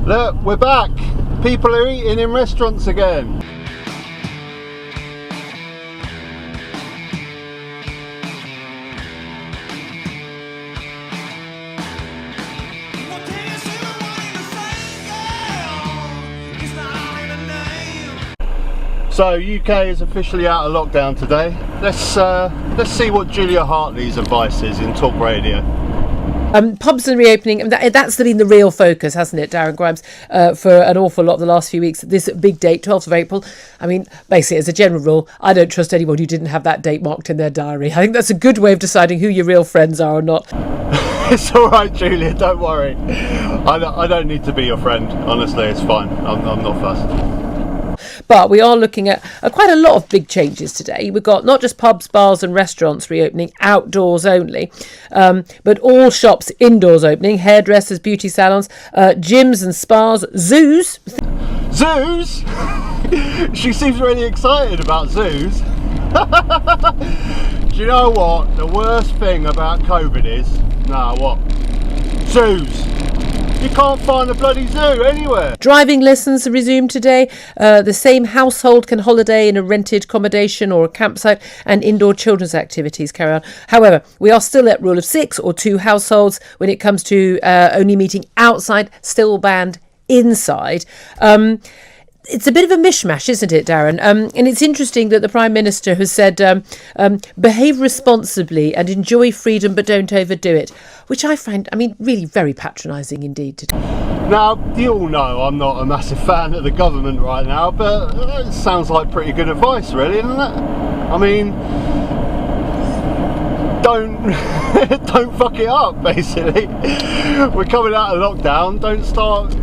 Look, we're back. People are eating in restaurants again. So UK is officially out of lockdown today. Let's see what Julia Hartley's advice is in Talk Radio. Pubs and reopening, that's been the real focus, hasn't it, Darren Grimes, for an awful lot of the last few weeks. This big date, 12th of April. I mean, basically, as a general rule, I don't trust anyone who didn't have that date marked in their diary. I think that's a good way of deciding who your real friends are or not. It's all right, Julia, don't worry. I don't need to be your friend, honestly, it's fine. I'm not fussed. But we are looking at quite a lot of big changes today. We've got not just pubs, bars and restaurants reopening outdoors only, but all shops indoors opening, hairdressers, beauty salons, gyms and spas, zoos. Zoos? She seems really excited about zoos. Do you know what? The worst thing about COVID is, what? Zoos. You can't find a bloody zoo anywhere. Driving lessons are resumed today. The same household can holiday in a rented accommodation or a campsite, and indoor children's activities carry on. However, we are still at rule of 6 or 2 households when it comes to only meeting outside, still banned inside. It's a bit of a mishmash, isn't it, Darren? And it's interesting that the Prime Minister has said, behave responsibly and enjoy freedom, but don't overdo it, which I find, really very patronising indeed today. Now, you all know I'm not a massive fan of the government right now, but it sounds like pretty good advice, really, isn't it? Don't fuck it up, basically. We're coming out of lockdown, don't start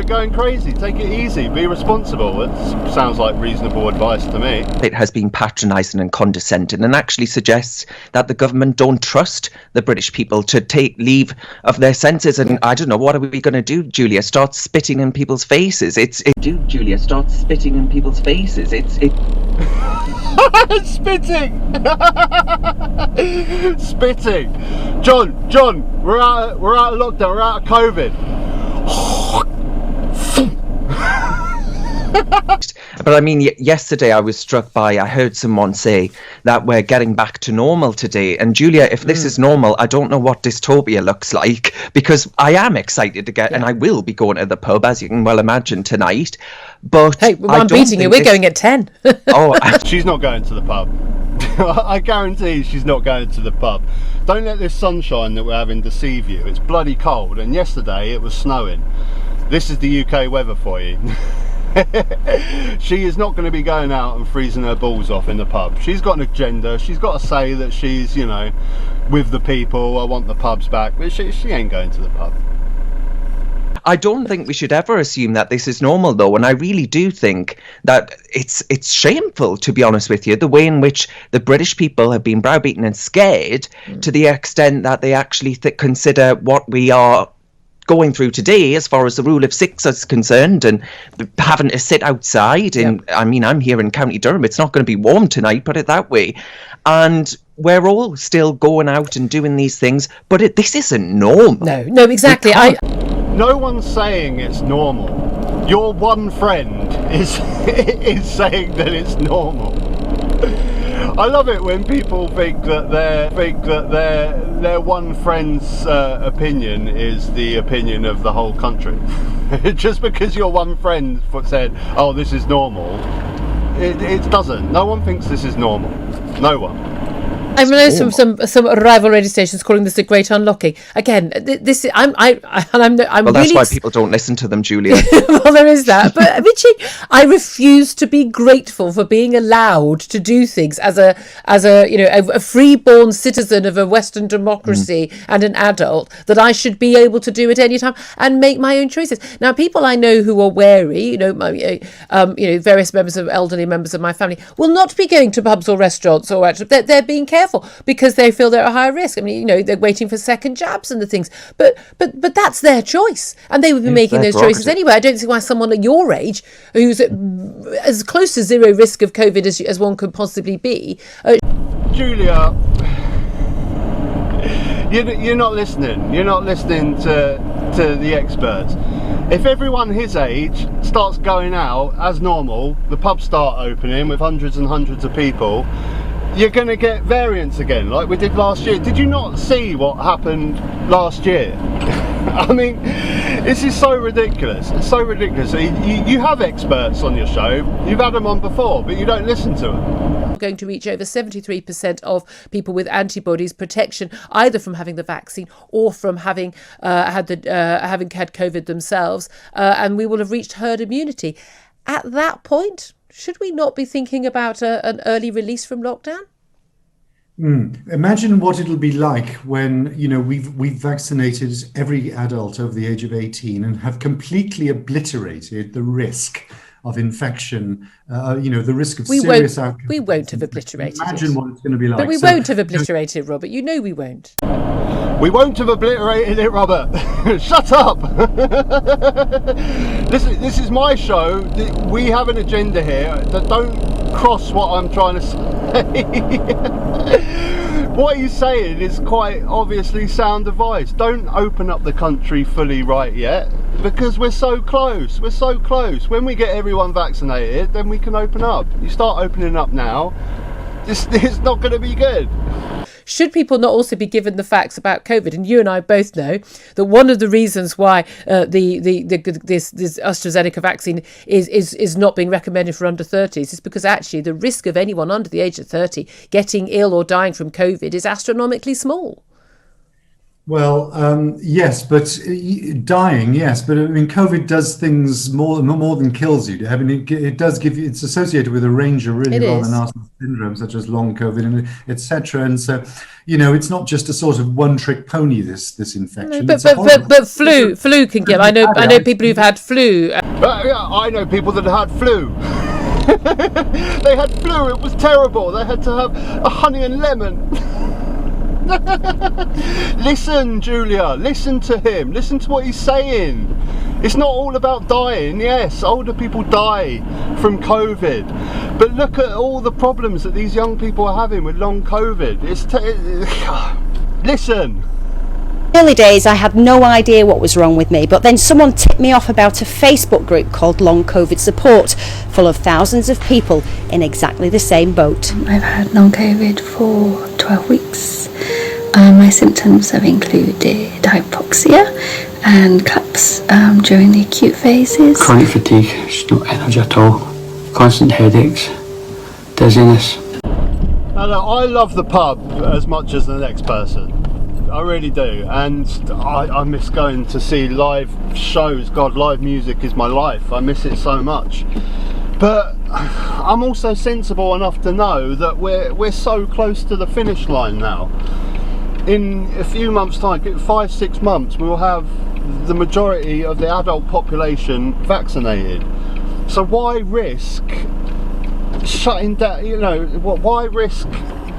going crazy. Take it easy, be responsible. It sounds like reasonable advice to me. It has been patronising and condescending, and actually suggests that the government don't trust the British people to take leave of their senses. And I don't know, what are we going to do, Julia? Start spitting in people's faces? Julia, start spitting in people's faces. Spitting. Spitting. John, we're out of lockdown. We're out of COVID. But yesterday I was struck by, I heard someone say that we're getting back to normal today. And Julia, if this is normal, I don't know what dystopia looks like, because I am excited to get, and I will be going to the pub, as you can well imagine, tonight. But hey, I'm beating you. We're going at 10. She's not going to the pub. I guarantee she's not going to the pub. Don't let this sunshine that we're having deceive you. It's bloody cold, and yesterday it was snowing. This is the UK weather for you. She is not going to be going out and freezing her balls off in the pub. She's got an agenda. She's got to say that she's, with the people. I want the pubs back. But she ain't going to the pub. I don't think we should ever assume that this is normal, though, and I really do think that it's shameful, to be honest with you, the way in which the British people have been browbeaten and scared to the extent that they actually consider what we are going through today, as far as the rule of 6 is concerned, and having to sit outside. And I'm here in County Durham. It's not going to be warm tonight, put it that way. And we're all still going out and doing these things, but this isn't normal. No, exactly. No one's saying it's normal. Your one friend is saying that it's normal. I love it when people think that their one friend's opinion is the opinion of the whole country. Just because your one friend said, "Oh, this is normal," it doesn't. No one thinks this is normal. No one. I know some rival radio stations calling this a great unlocking. Again, I'm well, that's why people don't listen to them, Julia. Well, there is that. But Richie, I refuse to be grateful for being allowed to do things as a free-born citizen of a Western democracy and an adult, that I should be able to do at any time and make my own choices. Now, people I know who are wary, various elderly members of my family will not be going to pubs or restaurants, or they're being careful because they feel they're at higher risk. They're waiting for second jabs and the things. But that's their choice, and they would be making those choices anyway. I don't see why someone at your age, who's at as close to zero risk of COVID as one could possibly be. Julia, you're not listening. You're not listening to the experts. If everyone his age starts going out as normal, the pubs start opening with hundreds and hundreds of people, you're going to get variants again, like we did last year. Did you not see what happened last year? I mean, this is so ridiculous. It's so ridiculous. You have experts on your show. You've had them on before, but you don't listen to them. Going to reach over 73% of people with antibodies protection, either from having the vaccine or from having had COVID themselves, and we will have reached herd immunity. At that point, should we not be thinking about an early release from lockdown? Imagine what it'll be like when, you know, we've vaccinated every adult over the age of 18 and have completely obliterated the risk of infection, the risk of serious outcomes. We won't have obliterated Imagine what it's going to be like. But we won't have obliterated it, Robert. You know we won't. We won't have obliterated it, Robert. Shut up. This is my show. We have an agenda here that don't cross what I'm trying to say. What he's saying is quite obviously sound advice. Don't open up the country fully right yet, because we're so close. We're so close. When we get everyone vaccinated, then we can open up. You start opening up now, it's not going to be good. Should people not also be given the facts about COVID? And you and I both know that one of the reasons why this AstraZeneca vaccine is not being recommended for under 30s is because actually the risk of anyone under the age of 30 getting ill or dying from COVID is astronomically small. Well, yes, but dying, yes, but I mean, COVID does things more than kills you. I mean, it does give you. It's associated with a range of really rather nasty syndromes, such as long COVID and etc. And so, it's not just a sort of one-trick pony. This infection. No, but flu can get. I know people who've had flu. I know people that had flu. They had flu. It was terrible. They had to have a honey and lemon. Listen, Julia, listen to him, listen to what he's saying. It's not all about dying. Yes, older people die from COVID, but look at all the problems that these young people are having with long COVID. Listen. Early days, I had no idea what was wrong with me, but then someone tipped me off about a Facebook group called Long COVID Support, full of thousands of people in exactly the same boat. I've had long COVID for 12 weeks. My symptoms have included hypoxia and collapse during the acute phases. Chronic fatigue, just no energy at all, constant headaches, dizziness. I love the pub as much as the next person. I really do, and I miss going to see live shows. God, live music is my life. I miss it so much. But I'm also sensible enough to know that we're so close to the finish line now. In a few months' time, 5-6 months, we will have the majority of the adult population vaccinated. So why risk shutting down? Why risk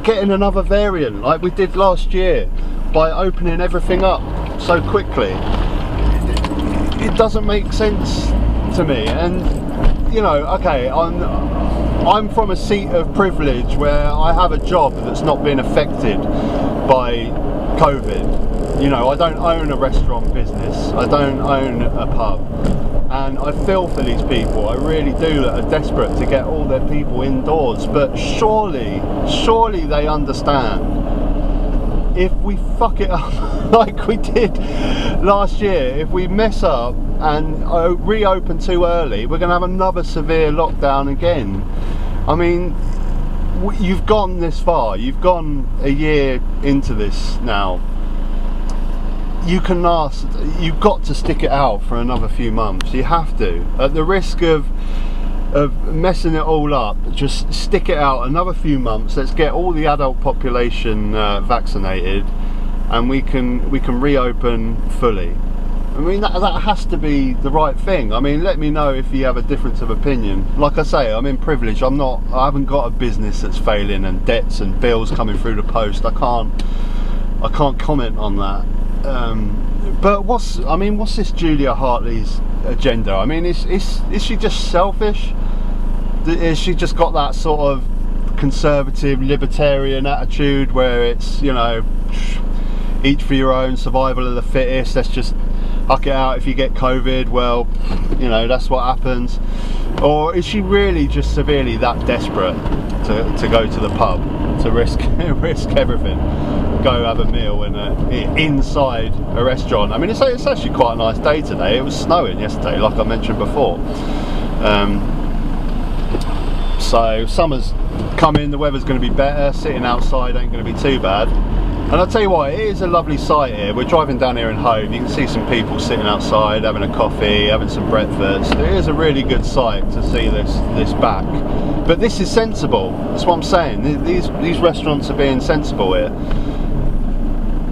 getting another variant like we did last year by opening everything up so quickly? It doesn't make sense to me. And okay, I'm from a seat of privilege where I have a job that's not been affected by COVID. I don't own a restaurant business, I don't own a pub, and I feel for these people. I really do, that are desperate to get all their people indoors. But surely they understand, if we fuck it up like we did last year, if we mess up and reopen too early, we're going to have another severe lockdown again. I mean, you've gone this far, you've gone a year into this now. You've got to stick it out for another few months. You have to, at the risk of messing it all up. Just stick it out another few months. Let's get all the adult population vaccinated, and we can reopen fully. I mean, that has to be the right thing. I mean, let me know if you have a difference of opinion. Like I say, I'm in privilege. I haven't got a business that's failing and debts and bills coming through the post. I can't comment on that. But what's this Julia Hartley's agenda? I mean, is she just selfish? Is she just got that sort of conservative libertarian attitude where it's, each for your own, survival of the fittest, let's just huck it out if you get COVID, well, you know, that's what happens? Or is she really just severely that desperate to go to the pub, to risk everything, go have a meal inside a restaurant? I mean, it's actually quite a nice day today. It was snowing yesterday, like I mentioned before. So summer's coming, the weather's going to be better, sitting outside ain't going to be too bad. And I'll tell you what, it is a lovely sight here. We're driving down here in Hove, you can see some people sitting outside having a coffee, having some breakfast. It is a really good sight to see this back. But this is sensible, that's what I'm saying. These restaurants are being sensible here.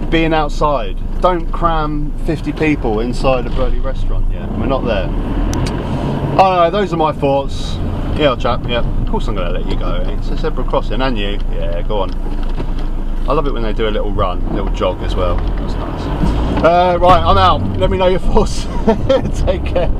Being outside. Don't cram 50 people inside a bloody restaurant yet. We're not there. Alright, those are my thoughts. Yeah, old chap, yeah. Of course I'm going to let you go. It's a zebra crossing, and you. Yeah, go on. I love it when they do a little run, a little jog as well. That's nice. Right, I'm out. Let me know your thoughts. Take care.